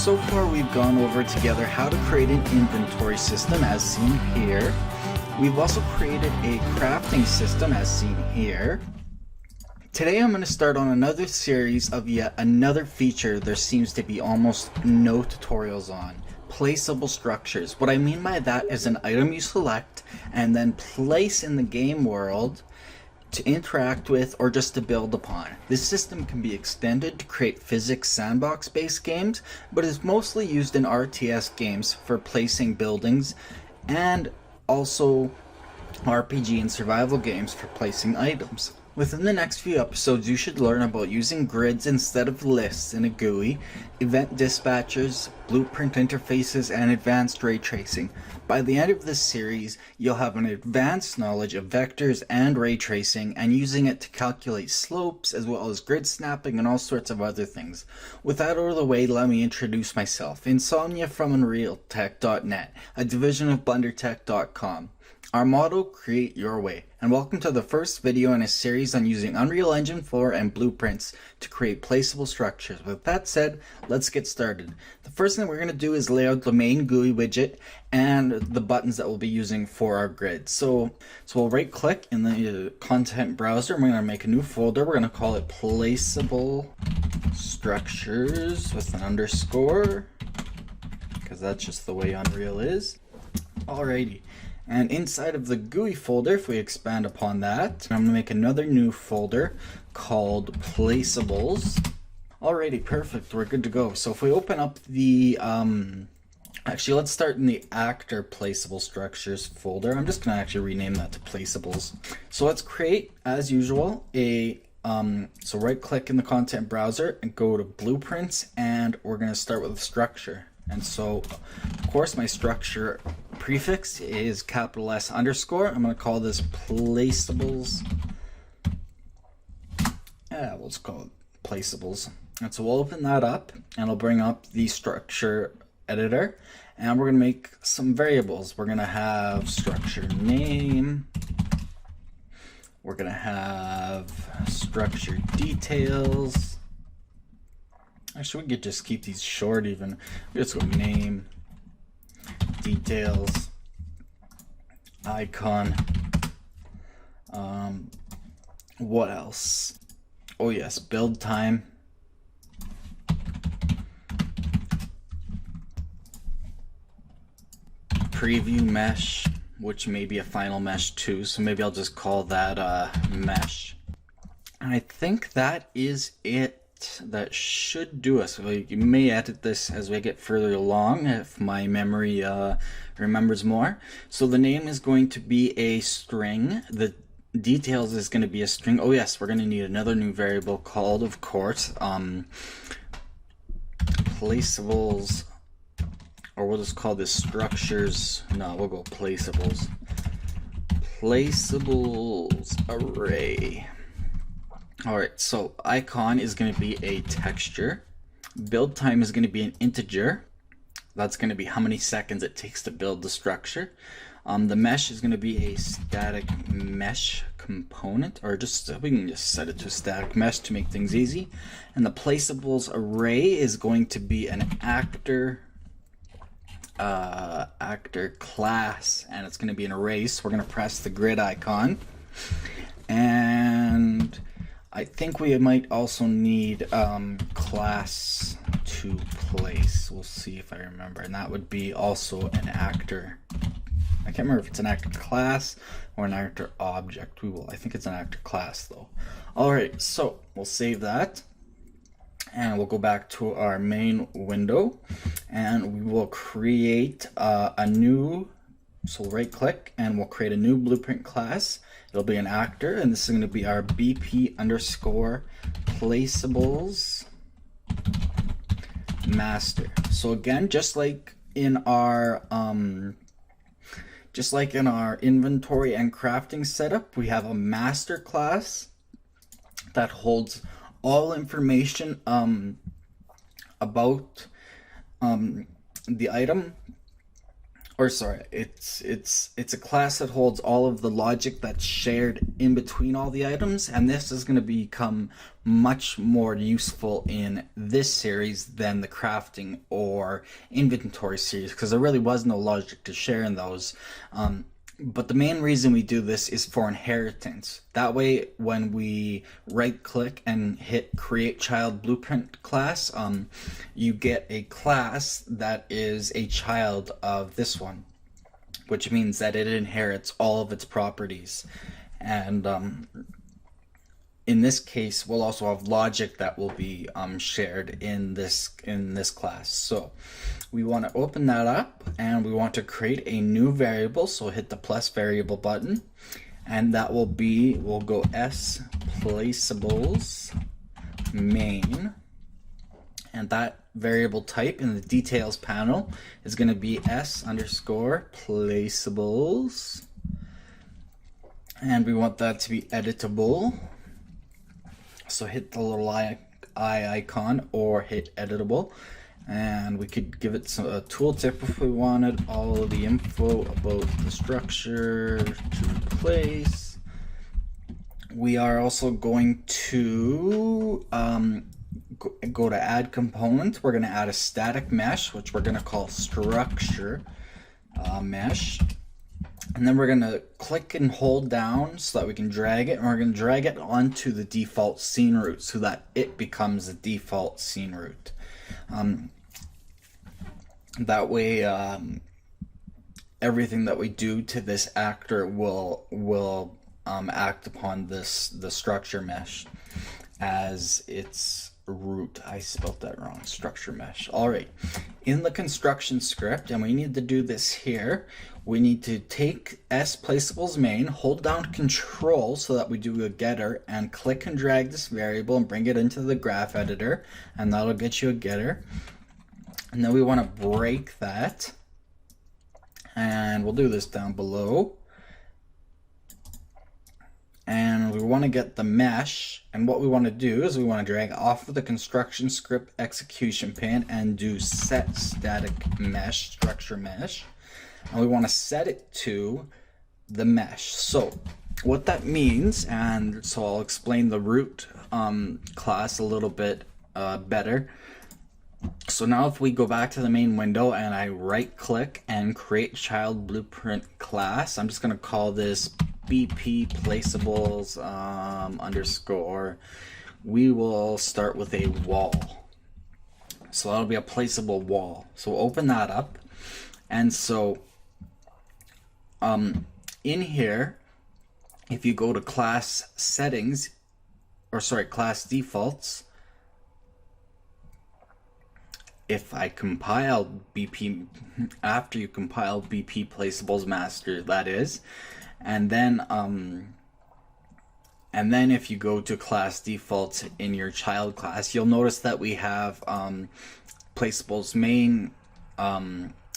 So far we've gone over together how to create an inventory system as seen here. We've also created a crafting system as seen here. Today I'm going to start on another series of yet another feature there seems to be almost no tutorials on. Placeable structures. What I mean by that is an item you select and then place in the game world to interact with or just to build upon. This system can be extended to create physics sandbox based games, but is mostly used in RTS games for placing buildings and also RPG and survival games for placing items. Within the next few episodes, you should learn about using grids instead of lists in a GUI, event dispatchers, blueprint interfaces, and advanced ray tracing. By the end of this series, you'll have an advanced knowledge of vectors and ray tracing and using it to calculate slopes as well as grid snapping and all sorts of other things. With that out of the way, let me introduce myself. Insomnia from UnrealTek.net, a division of BlenderTek.com. Our motto, create your way, and welcome to the first video in a series on using Unreal Engine 4 and blueprints to create placeable structures. With that said, let's get started. The first thing we're going to do is lay out the main GUI widget and the buttons that we'll be using for our grid. So we'll right click in the content browser and we're going to make a new folder. We're going to call it Placeable Structures with an underscore, because that's just the way Unreal is. Alrighty. And inside of the GUI folder, if we expand upon that, I'm going to make another new folder called Placeables. Alrighty, perfect, we're good to go. So if we open up the, actually let's start in the actor placeable structures folder. I'm just going to actually rename that to Placeables. So let's create, as usual, a, so right click in the content browser and go to blueprints, and we're going to start with a structure. And so, of course, my structure prefix is capital S underscore. I'm going to call this Placeables. Yeah, we'll just call it Placeables. And so we'll open that up and I'll bring up the structure editor. And we're going to make some variables. We're going to have structure name. We're going to have structure details. Actually, we could just keep these short even. Let's go name, details, icon, what else? Oh yes, build time, preview mesh, which may be a final mesh too, so maybe I'll just call that mesh. And I think that is it. That should do us. You may edit this as we get further along if my memory remembers more. So the name is going to be a string. The details is going to be a string. Oh yes, we're going to need another new variable called, of course, placeables, or we'll just call this structures. No, we'll go placeables. Placeables array. Alright, so icon is going to be a texture. Build time is going to be an integer. That's going to be how many seconds it takes to build the structure. The mesh is going to be a static mesh component, or just we can just set it to static mesh to make things easy. And the placeables array is going to be an actor class, and it's going to be an array. So we're going to press the grid icon, and I think we might also need class to place. We'll see if I remember, and that would be also an actor. I can't remember if it's an actor class or an actor object. I think it's an actor class though. Alright, so we'll save that and we'll go back to our main window and we will create a new, so we'll right click and we'll create a new blueprint class. It'll be an actor, and this is going to be our BP underscore placeables master. So again, just like in our inventory and crafting setup, we have a master class that holds all information about the item or sorry, it's a class that holds all of the logic that's shared in between all the items, and this is going to become much more useful in this series than the crafting or inventory series, because there really was no logic to share in those. But the main reason we do this is for inheritance. That way, when we right click and hit create child blueprint class, you get a class that is a child of this one, which means that it inherits all of its properties. And in this case, we'll also have logic that will be shared in this class. So we want to open that up, and we want to create a new variable. So hit the plus variable button, and that will be, we'll go s placeables main, and that variable type in the details panel is going to be s underscore placeables, and we want that to be editable. So hit the little eye icon or hit editable, and we could give it a tooltip if we wanted all of the info about the structure to place. We are also going to go to add component. We're going to add a static mesh, which we're going to call structure mesh. And then we're going to click and hold down so that we can drag it, and we're going to drag it onto the default scene root so that it becomes the default scene root. That way everything that we do to this actor will act upon the structure mesh as its root. I spelled that wrong. Structure mesh. All right. In the construction script, and we need to do this here, we need to take s placeables main, hold down control so that we do a getter, and click and drag this variable and bring it into the graph editor, and that'll get you a getter. And then we want to break that, and we'll do this down below. And we want to get the mesh, and what we want to do is we want to drag off of the construction script execution pane and do set static mesh, structure mesh, and we want to set it to the mesh. So what that means, and so I'll explain the root class a little bit better. So now if we go back to the main window and I right click and create child blueprint class, I'm just going to call this BP placeables underscore. We will start with a wall. So that'll be a placeable wall. So open that up, and so in here, if you go to class settings, or sorry, class defaults, if I compile BP, after you compile BP placeables master, that is, and then if you go to class defaults in your child class, you'll notice that we have placeables main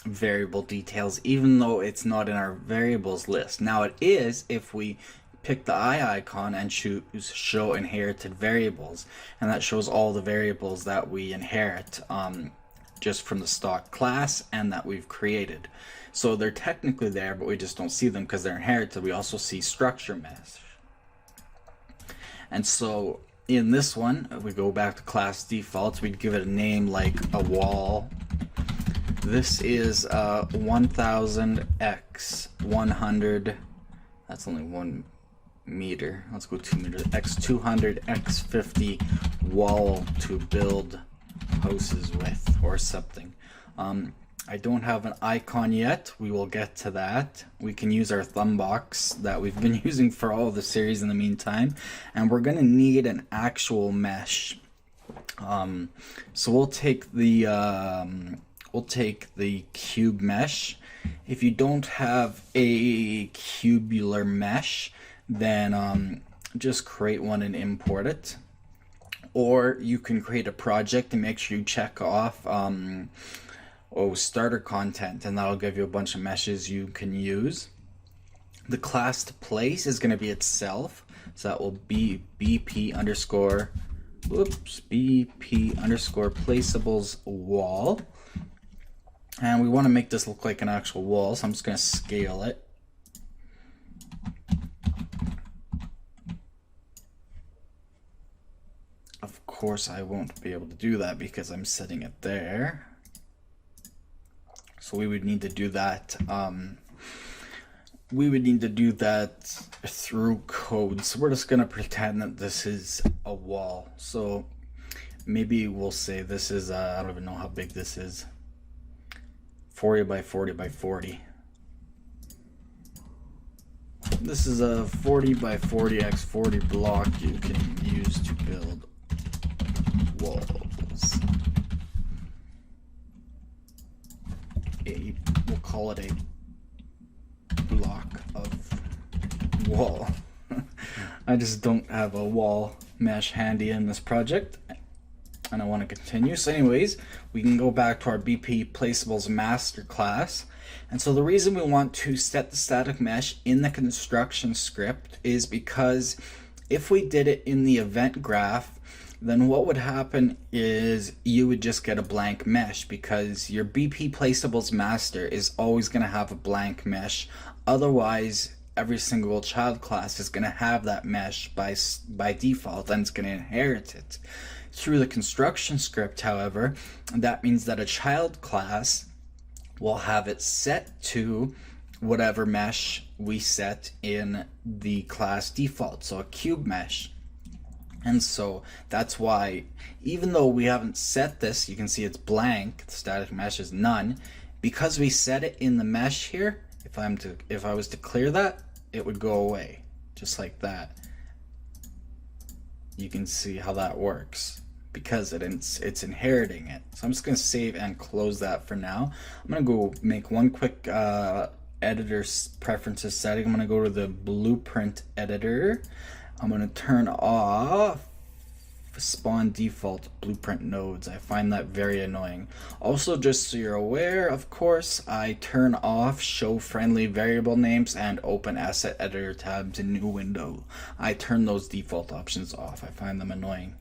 variable details, even though it's not in our variables list. Now it is if we pick the eye icon and choose show inherited variables, and that shows all the variables that we inherit just from the stock class and that we've created. So they're technically there, but we just don't see them because they're inherited. We also see structure mesh. And so in this one, if we go back to class defaults, we'd give it a name like a wall. This is 1000 x 100. That's only 1 meter. Let's go 2 meters. X 200 x 50 wall to build houses with, or something. I don't have an icon yet. We will get to that. We can use our thumb box that we've been using for all of the series in the meantime, and we're going to need an actual mesh. So we'll take the cube mesh. If you don't have a cubular mesh, then just create one and import it. Or you can create a project and make sure you check off starter content, and that'll give you a bunch of meshes you can use. The class to place is going to be itself, so that will be BP underscore placeables wall. And we want to make this look like an actual wall, so I'm just going to scale it. Of course, I won't be able to do that because I'm setting it there. So we would need to do that. Through code. So we're just going to pretend that this is a wall. So maybe we'll say this is, I don't even know how big this is. 40 by 40 by 40. This is a 40 by 40 x 40 block you can use to build walls. We'll call it a block of wall. I just don't have a wall mesh handy in this project, and I want to continue. So anyways, we can go back to our BP Placeables master class. And so the reason we want to set the static mesh in the construction script is because if we did it in the event graph, then what would happen is you would just get a blank mesh, because your BP Placeables master is always going to have a blank mesh. Otherwise, every single child class is going to have that mesh by default, and it's going to inherit it. Through the construction script, however, that means that a child class will have it set to whatever mesh we set in the class default, so a cube mesh. And so that's why, even though we haven't set this, you can see it's blank, the static mesh is none, because we set it in the mesh here. If I was to clear that, it would go away, just like that. You can see how that works, because it's inheriting it. So I'm just going to save and close that for now. I'm going to go make one quick editor preferences setting. I'm going to go to the blueprint editor. I'm going to turn off spawn default blueprint nodes. I find that very annoying. Also, just so you're aware, of course, I turn off show friendly variable names and open asset editor tabs in new window. I turn those default options off. I find them annoying.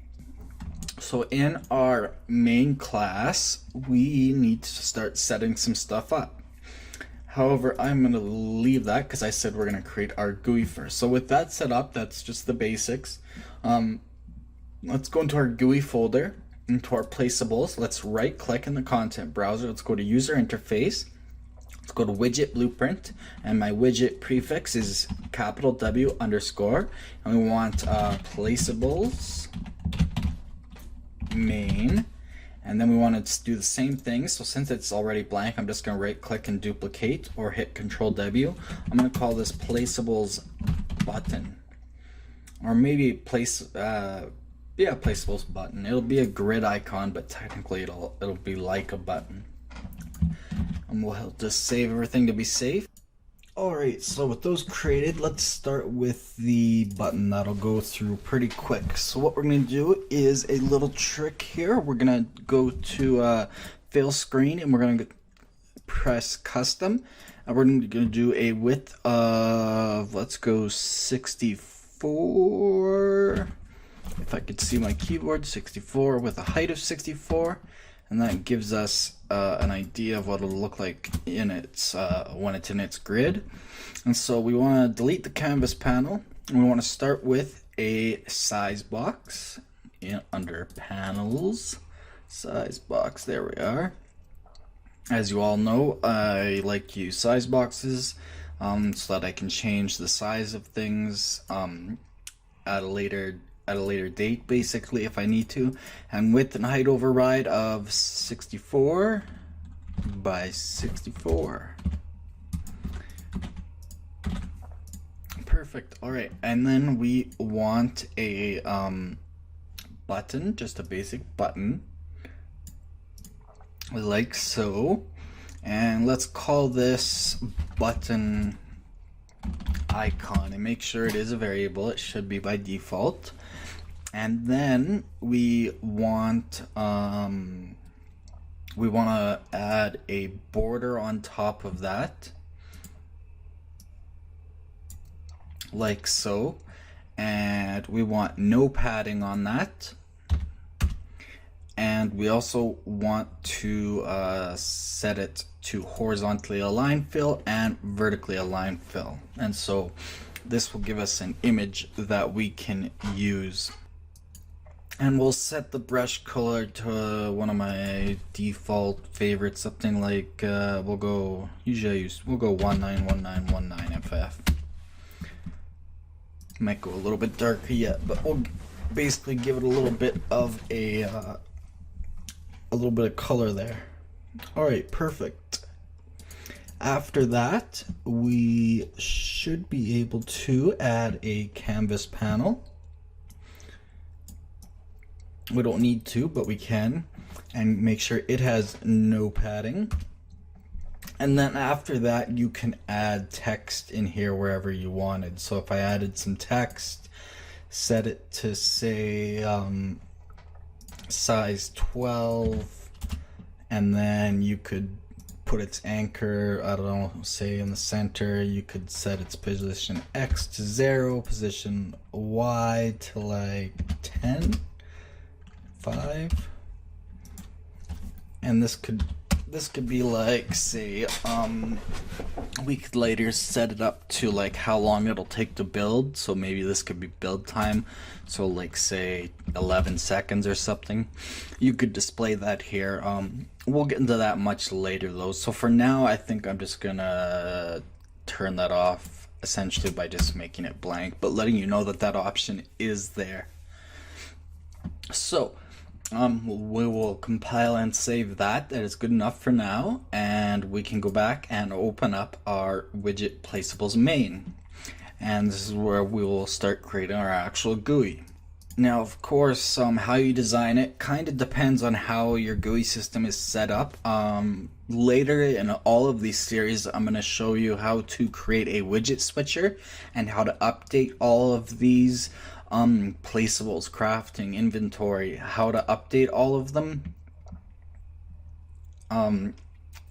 So in our main class, we need to start setting some stuff up. However, I'm going to leave that because I said we're going to create our GUI first. So with that set up, that's just the basics. Let's go into our GUI folder, into our placeables. Let's right click in the content browser. Let's go to user interface. Let's go to widget blueprint, and my widget prefix is capital W underscore, and we want placeables main. And then we want to do the same thing. So since it's already blank, I'm just going to right click and duplicate, or hit Control W. I'm going to call this placeables button, or maybe placeables button. It'll be a grid icon, but technically it'll be like a button. And we'll just save everything to be safe. Alright, so with those created, let's start with the button. That'll go through pretty quick. So what we're going to do is a little trick here. We're going to go to fill screen, and we're going to press custom, and we're going to do a width of, let's go 64. If I could see my keyboard, 64, with a height of 64. And that gives us an idea of what it'll look like in its when it's in its grid. And so we want to delete the canvas panel, and we want to start with a size box under panels, size box. There we are. As you all know, I like to use size boxes so that I can change the size of things at a later date, basically, if I need to. And width and height override of 64 by 64. Perfect. All right, and then we want a button, just a basic button, like so. And let's call this button icon, and make sure it is a variable. It should be by default. And then we want to add a border on top of that, like so, and we want no padding on that. and we also want to set it to horizontally align fill and vertically align fill, and so this will give us an image that we can use. And we'll set the brush color to one of my default favorites, something like we'll go 191919 FF. Might go a little bit darker yet, but we'll basically give it a little bit of a little bit of color there. All right, perfect. After that, we should be able to add a canvas panel. We don't need to, but we can, and make sure it has no padding. And then after that, you can add text in here wherever you wanted. So if I added some text, set it to say size 12, and then you could put its anchor, I don't know, say in the center. You could set its position X to 0, position Y to like 10. 5, and this could be like, say, we could later set it up to like how long it'll take to build. So maybe this could be build time, so like say 11 seconds or something. You could display that here. We'll get into that much later though. So for now, I think I'm just gonna turn that off essentially by just making it blank, but letting you know that that option is there. So we will compile and save that. That is good enough for now, and we can go back and open up our widget placeables main, and this is where we will start creating our actual GUI. Now, of course, how you design it kind of depends on how your GUI system is set up. Later in all of these series, I'm going to show you how to create a widget switcher and how to update all of these placeables, crafting, inventory, how to update all of them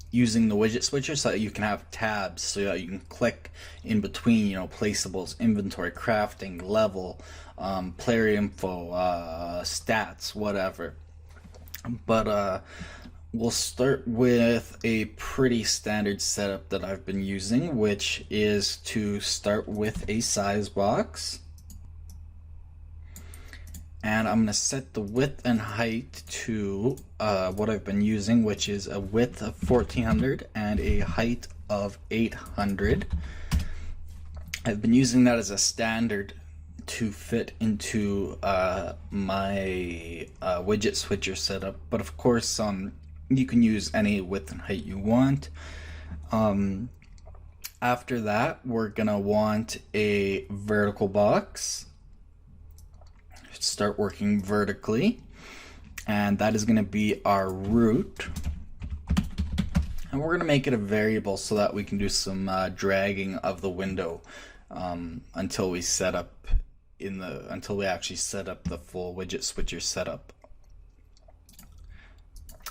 using the widget switcher, so that you can have tabs, so that you can click in between, you know, placeables, inventory, crafting, level, player info, stats, whatever. But we'll start with a pretty standard setup that I've been using, which is to start with a size box. And I'm going to set the width and height to what I've been using, which is a width of 1400 and a height of 800. I've been using that as a standard to fit into my widget switcher setup, but of course you can use any width and height you want. After that, we're going to want a vertical box. Start working vertically, and that is going to be our root, and we're going to make it a variable so that we can do some dragging of the window until we actually set up the full widget switcher setup.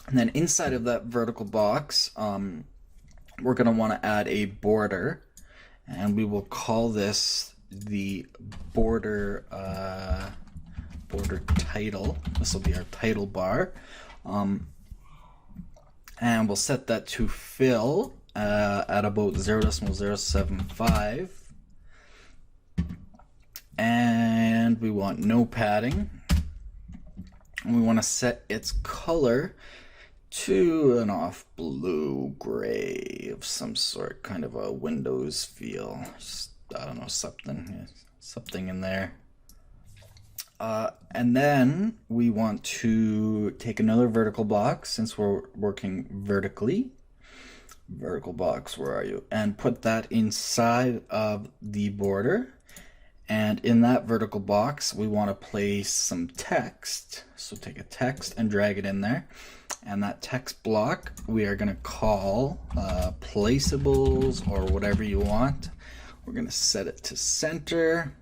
And then inside of that vertical box, we're going to want to add a border, and we will call this the border title. This will be our title bar, and we'll set that to fill at about 0.075, and we want no padding, and we want to set its color to an off blue gray of some sort, kind of a Windows feel. Just, I don't know, something in there. And then we want to take another vertical box, since we're working vertically. Vertical box, where are you? And put that inside of the border. And in that vertical box, we want to place some text. So take a text and drag it in there. And that text block, we are going to call placeables, or whatever you want. We're going to set it to center.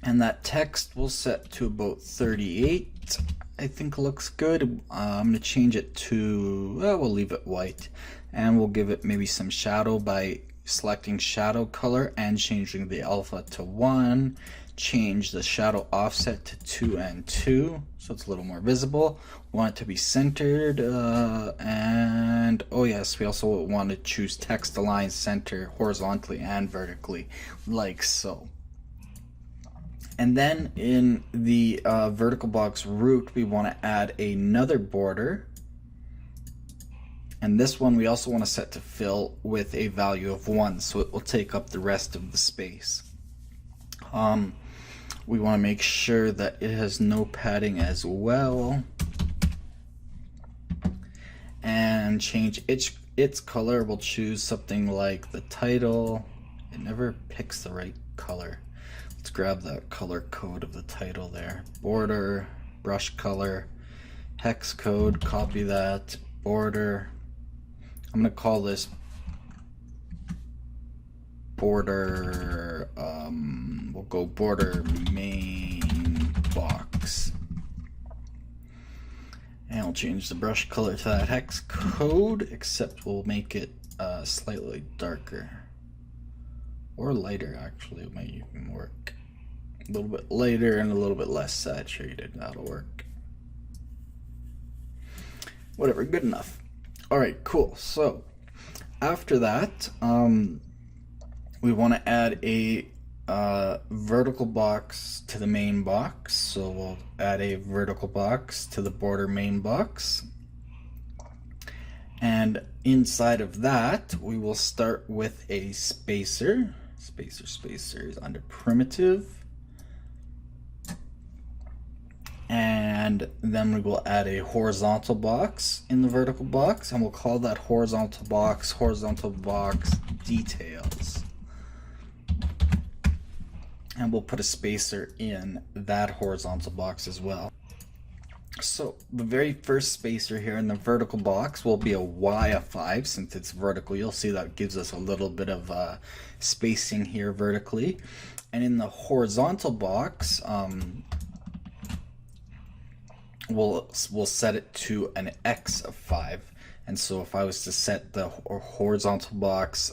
And that text will set to about 38. I think looks good. I'm going to change it to, we'll leave it white. And we'll give it maybe some shadow by selecting shadow color and changing the alpha to 1. Change the shadow offset to 2 and 2 so it's a little more visible. We want it to be centered, and oh yes, we also want to choose text align center horizontally and vertically, like so. And then in the vertical box root, we want to add another border. And this one we also want to set to fill with a value of 1, so it will take up the rest of the space. We want to make sure that it has no padding as well. And change its color. We'll choose something like the title. It never picks the right color. Let's grab that color code of the title there. Border, brush color, hex code, copy that, border. I'm going to call this border, we'll go border main box. And we'll change the brush color to that hex code, except we'll make it slightly darker. Or lighter, actually, it might even work. A little bit lighter and a little bit less saturated, that'll work. Whatever, good enough. Alright, cool. So, after that, we want to add a vertical box to the main box. So we'll add a vertical box to the border main box. And inside of that, we will start with a spacer. Spacer is under primitive. And then we will add a horizontal box in the vertical box, and we'll call that horizontal box details. And we'll put a spacer in that horizontal box as well. So the very first spacer here in the vertical box will be a Y of 5. Since it's vertical, you'll see that gives us a little bit of spacing here vertically. And in the horizontal box, we'll set it to an X of 5. And so if I was to set the horizontal box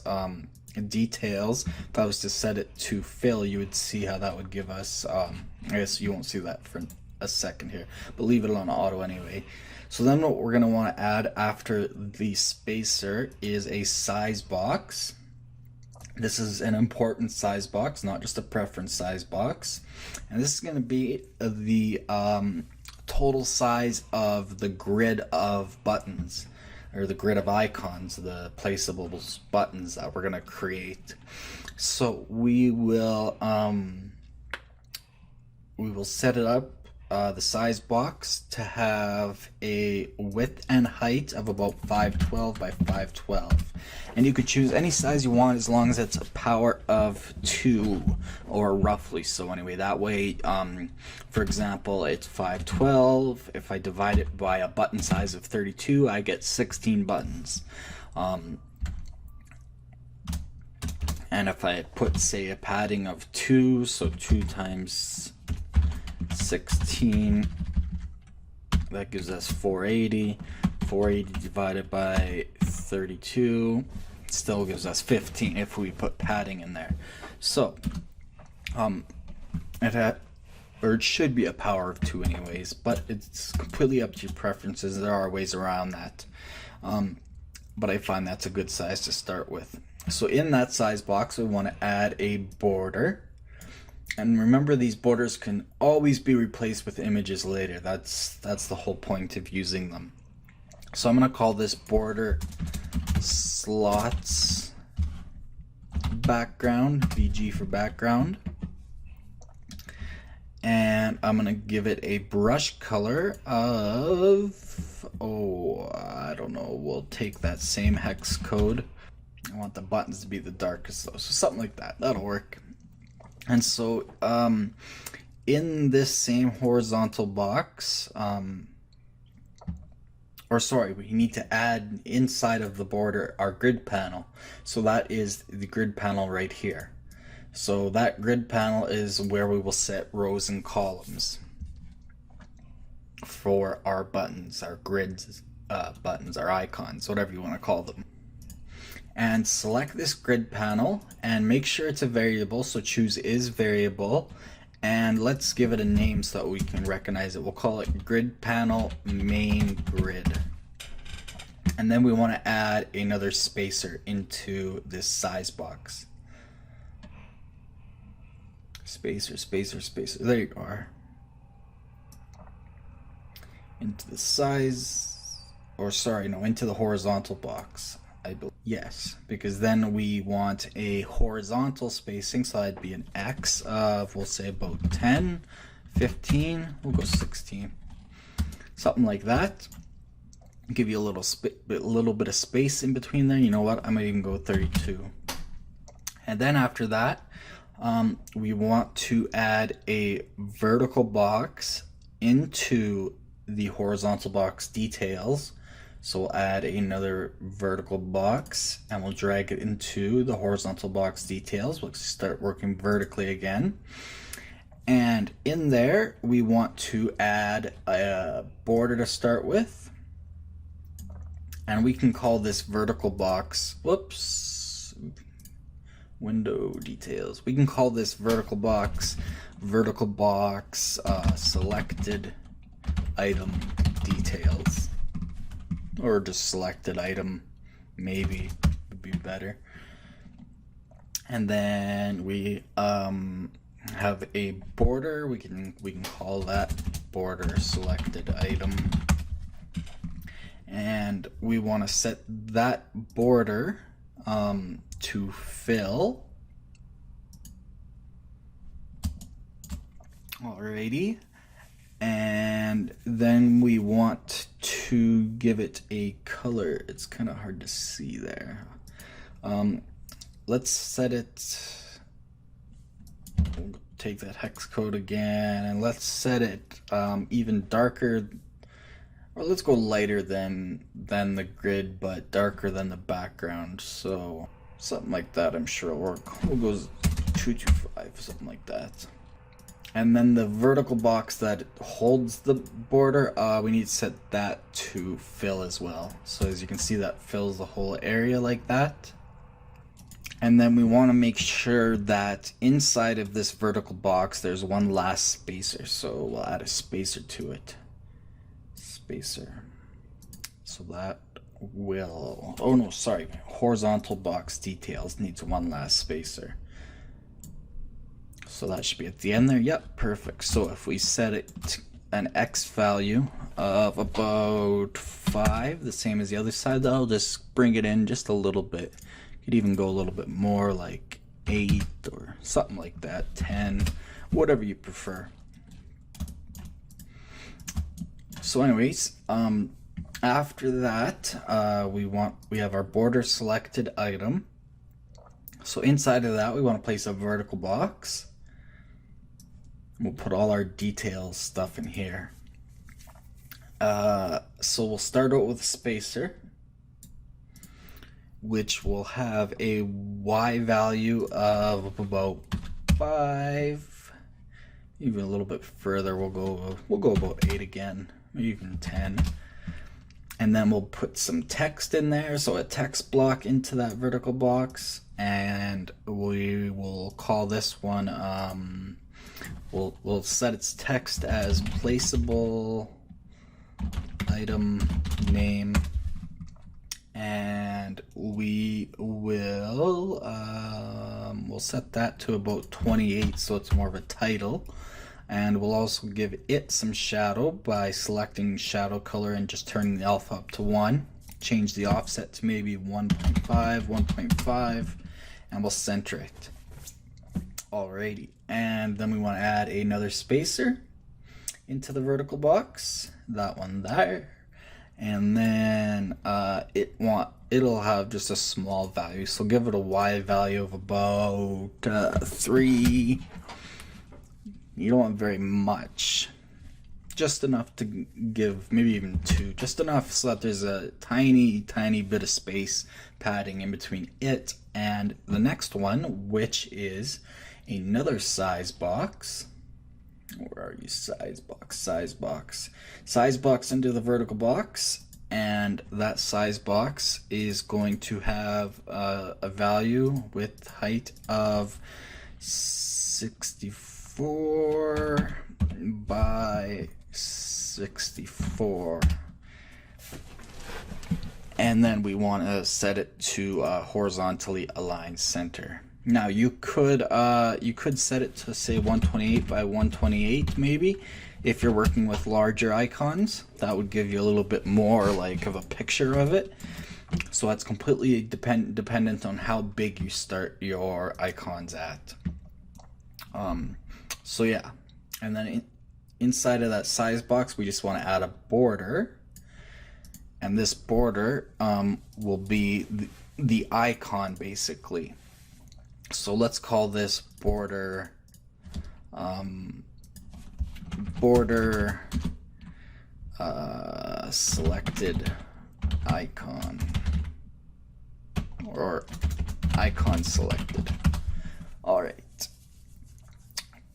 details, if I was to set it to fill, you would see how that would give us, I guess you won't see that for a second here, but leave it on auto anyway. So then what we're going to want to add after the spacer is a size box. This is an important size box, not just a preference size box. And this is going to be the total size of the grid of buttons, or the grid of icons, the placeable buttons that we're going to create. So we will set it up, the size box, to have a width and height of about 512 by 512. And you could choose any size you want as long as it's a power of 2, or roughly so anyway. That way, for example, it's 512. If I divide it by a button size of 32, I get 16 buttons. And if I put, say, a padding of 2, so 2 times 16, that gives us 480. 480 divided by 32 still gives us 15 if we put padding in there. So it should be a power of 2 anyways, but it's completely up to your preferences. There are ways around that, but I find that's a good size to start with. So in that size box, we want to add a border. And remember, these borders can always be replaced with images later. That's the whole point of using them. So I'm going to call this border slots background, BG for background. And I'm going to give it a brush color of, I don't know, we'll take that same hex code. I want the buttons to be the darkest though, so something like that, that'll work. And so in this same horizontal box, we need to add inside of the border our grid panel. So that is the grid panel right here. So that grid panel is where we will set rows and columns for our buttons, our grids, buttons, our icons, whatever you want to call them. and select this grid panel and make sure it's a variable, so choose is variable, and let's give it a name so that we can recognize it. We'll call it grid panel main grid. And then we want to add another spacer into this size box. Spacer, spacer, spacer. There you are. Into the size, or sorry, no, into the horizontal box. I believe. Yes, because then we want a horizontal spacing, so that'd be an X of, we'll say about 10, 15, we'll go 16. Something like that. Give you a little bit of space in between there. You know what? I might even go 32. And then after that, we want to add a vertical box into the horizontal box details. So we'll add another vertical box and we'll drag it into the horizontal box details. We'll start working vertically again. And in there, we want to add a border to start with. And we can call this vertical box, whoops, window details. We can call this vertical box selected item details. Or just selected item, maybe would be better. And then we have a border. We can call that border selected item. And we want to set that border to fill. Alrighty. And then we want to give it a color. It's kind of hard to see there. Let's set it, we'll take that hex code again, and let's set it even darker, or let's go lighter than the grid, but darker than the background. So something like that I'm sure will work. We'll go 225, something like that. And then the vertical box that holds the border, we need to set that to fill as well. So as you can see, that fills the whole area like that. And then we want to make sure that inside of this vertical box, there's one last spacer. So we'll add a spacer to it. Spacer. So that will, oh no, sorry, horizontal box details needs one last spacer. So that should be at the end there. Yep, perfect. So if we set it to an X value of about 5, the same as the other side, that'll just bring it in just a little bit. Could even go a little bit more, like 8 or something like that, 10, whatever you prefer. So anyways, after that, we have our border selected item. So inside of that, we want to place a vertical box. We'll put all our details stuff in here. So we'll start out with a spacer, which will have a Y value of about 5. Even a little bit further, we'll go about 8 again, maybe even 10. And then we'll put some text in there, so a text block into that vertical box, and we will call this one, we'll set its text as placeable item name, and we will we'll set that to about 28, so it's more of a title. And we'll also give it some shadow by selecting shadow color and just turning the alpha up to 1. Change the offset to maybe 1.5, 1.5, and we'll center it. Alrighty, and then we want to add another spacer into the vertical box, that one there, and then it'll have just a small value, so give it a Y value of about 3. You don't want very much, just enough to give, maybe even 2, just enough so that there's a tiny bit of space padding in between it and the next one, which is another size box. Where are you? Size box into the vertical box, and that size box is going to have a value with height of 64 by 64, and then we want to set it to horizontally align center. Now you could set it to say 128 by 128 maybe. If you're working with larger icons, that would give you a little bit more like of a picture of it. So that's completely dependent on how big you start your icons at. So yeah, and then inside of that size box, we just want to add a border, and this border will be the icon basically. So let's call this border selected icon, or icon selected. All right,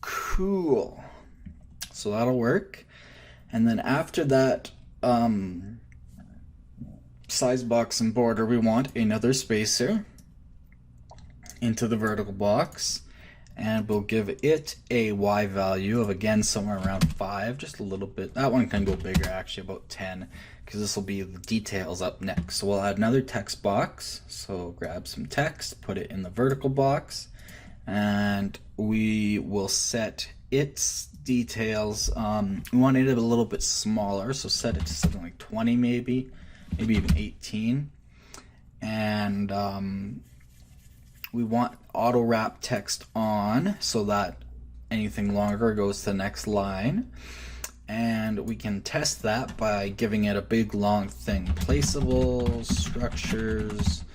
cool. So that'll work. And then after that size box and border, we want another spacer into the vertical box, and we'll give it a Y value of, again, somewhere around 5, just a little bit. That one can go bigger, actually, about 10, because this will be the details up next. So we'll add another text box. So grab some text, put it in the vertical box, and we will set its details. We want it a little bit smaller, so set it to something like 20 maybe even 18. And we want auto wrap text on, so that anything longer goes to the next line. And we can test that by giving it a big long thing. Placeable structures,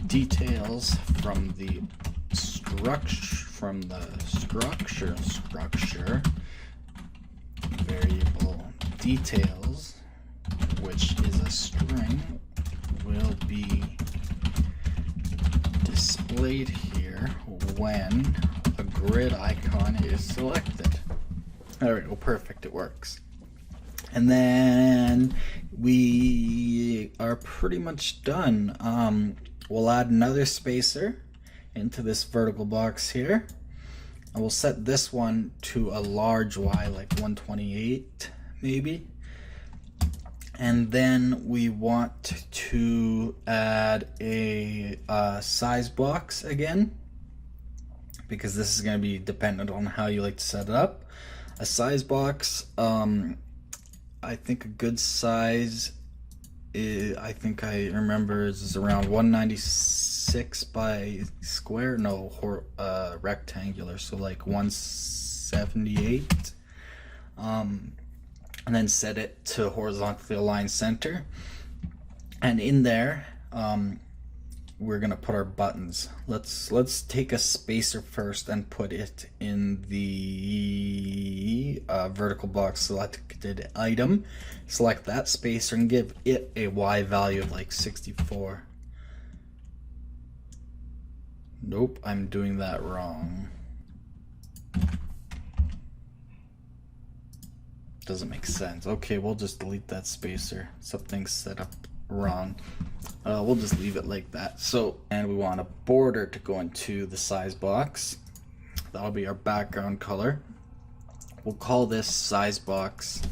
details from the structure variable details, which is a string, will be displayed here when a grid icon is selected. All right, well, perfect, it works. And then we are pretty much done. We'll add another spacer into this vertical box here, and we'll set this one to a large Y, like 128 maybe. And then we want to add a size box again, because this is going to be dependent on how you like to set it up. A size box, I think a good size is, I think I remember, is around 196 by square, no, rectangular, so like 178. And then set it to horizontally align center. And in there, we're gonna put our buttons. Let's take a spacer first and put it in the vertical box selected item. Select that spacer and give it a Y value of like 64. Nope, I'm doing that wrong. Doesn't make sense. Okay, we'll just delete that spacer. Something's set up wrong. We'll just leave it like that. So, and we want a border to go into the size box. That'll be our background color. We'll call this size box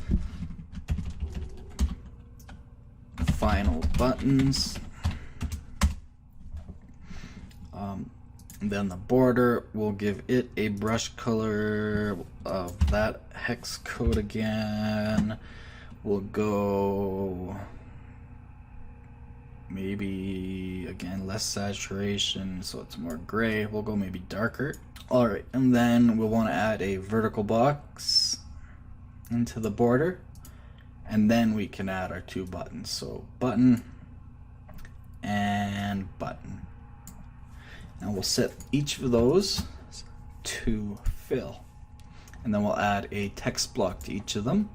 final buttons. And then the border, we'll give it a brush color of that hex code again. We'll go maybe, again, less saturation, so it's more gray. We'll go maybe darker. All right, and then we'll want to add a vertical box into the border, and then we can add our two buttons. So button and button. And we'll set each of those to fill. And then we'll add a text block to each of them.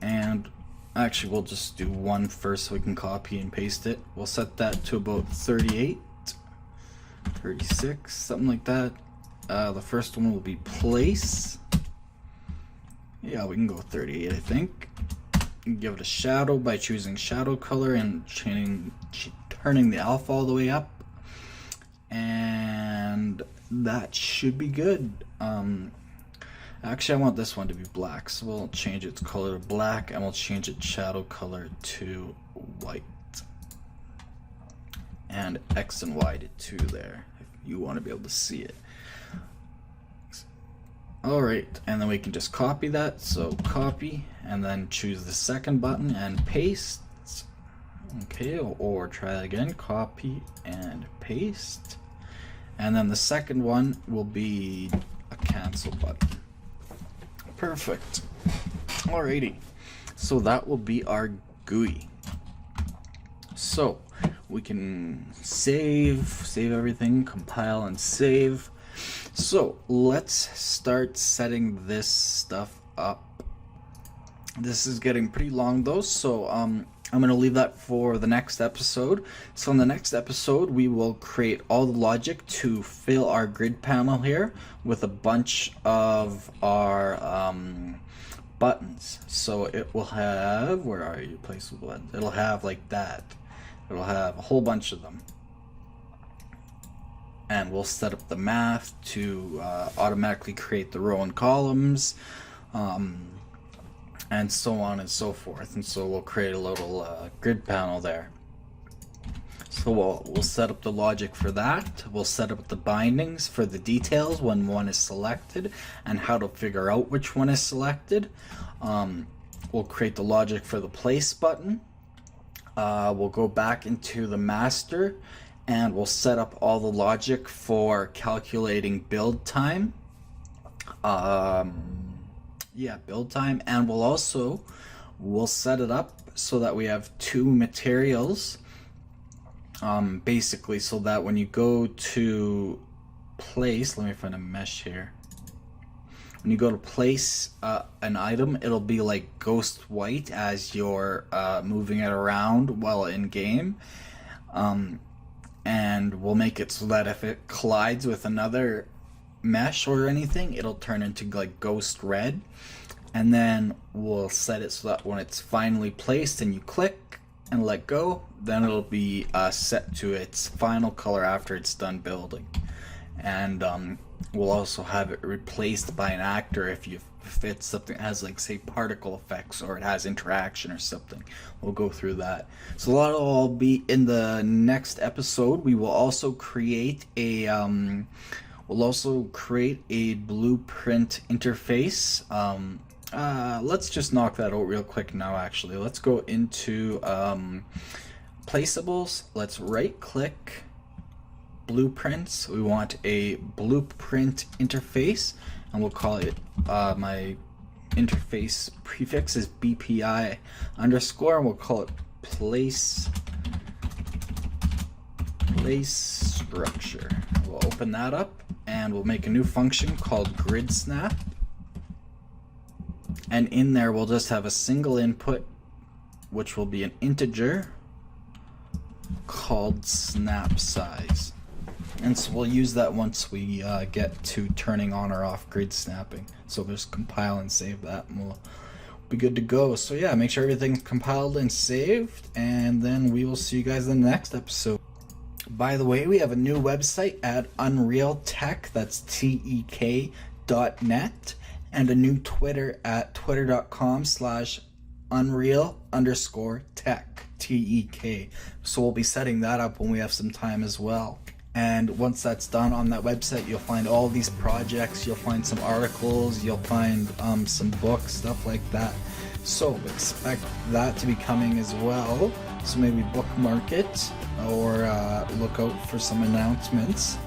And actually, we'll just do one first so we can copy and paste it. We'll set that to about 38, 36, something like that. The first one will be place. Yeah, we can go 38, I think. Give it a shadow by choosing shadow color and turning the alpha all the way up. And that should be good. Actually, I want this one to be black, so we'll change its color to black, and we'll change its shadow color to white. And X and Y to 2 there, if you want to be able to see it. Alright, and then we can just copy that, so copy, and then choose the second button and paste. Okay, or try it again, copy and paste. And then the second one will be a cancel button. Perfect. Alrighty, so that will be our GUI. So we can save everything, compile and save. So let's start setting this stuff up. This is getting pretty long though, so I'm going to leave that for the next episode. So in the next episode, we will create all the logic to fill our grid panel here with a bunch of our buttons. So it will have, where are you, placeable buttons? It'll have like that. It'll have a whole bunch of them. And we'll set up the math to automatically create the row and columns, and so on and so forth. And so we'll create a little grid panel there. So we'll set up the logic for that. We'll set up the bindings for the details when one is selected and how to figure out which one is selected. We'll create the logic for the place button. We'll go back into the master and we'll set up all the logic for calculating build time. Build time, and we'll set it up so that we have 2 materials, basically, so that when you go to place, let me find a mesh here. When you go to place an item, it'll be like ghost white as you're moving it around while in game. And we'll make it so that if it collides with another mesh or anything, it'll turn into like ghost red. And then we'll set it so that when it's finally placed and you click and let go, then it'll be set to its final color after it's done building. And we'll also have it replaced by an actor if it's something that has, like, say, particle effects, or it has interaction or something. We'll go through that. So that'll all be in the next episode. We will also create a blueprint interface. Let's just knock that out real quick now. Actually, let's go into placeables. Let's right click blueprints. We want a blueprint interface, and we'll call it my interface prefix is BPI underscore, and we'll call it place structure. We'll open that up and we'll make a new function called grid snap, and in there we'll just have a single input, which will be an integer called snap size. And so we'll use that once we get to turning on or off grid snapping. So just compile and save that, and we'll be good to go. So yeah, make sure everything's compiled and saved, and then we will see you guys in the next episode. By the way, we have a new website at UnrealTek, that's TEK.net, and a new Twitter at twitter.com/Unreal_Tech, TEK. So we'll be setting that up when we have some time as well. And once that's done on that website, you'll find all these projects, you'll find some articles, you'll find some books, stuff like that. So expect that to be coming as well. So maybe bookmark it, or look out for some announcements.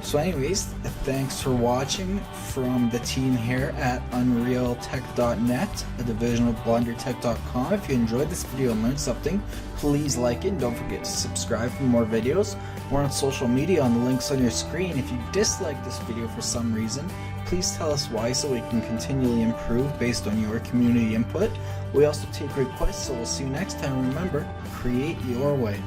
So anyways, thanks for watching from the team here at UnrealTek.net, a division of BlenderTek.com. If you enjoyed this video and learned something, please like it, and don't forget to subscribe for more videos. We're on social media on the links on your screen. If you dislike this video for some reason, please tell us why so we can continually improve based on your community input. We also take requests, so we'll see you next time. Remember, create your way.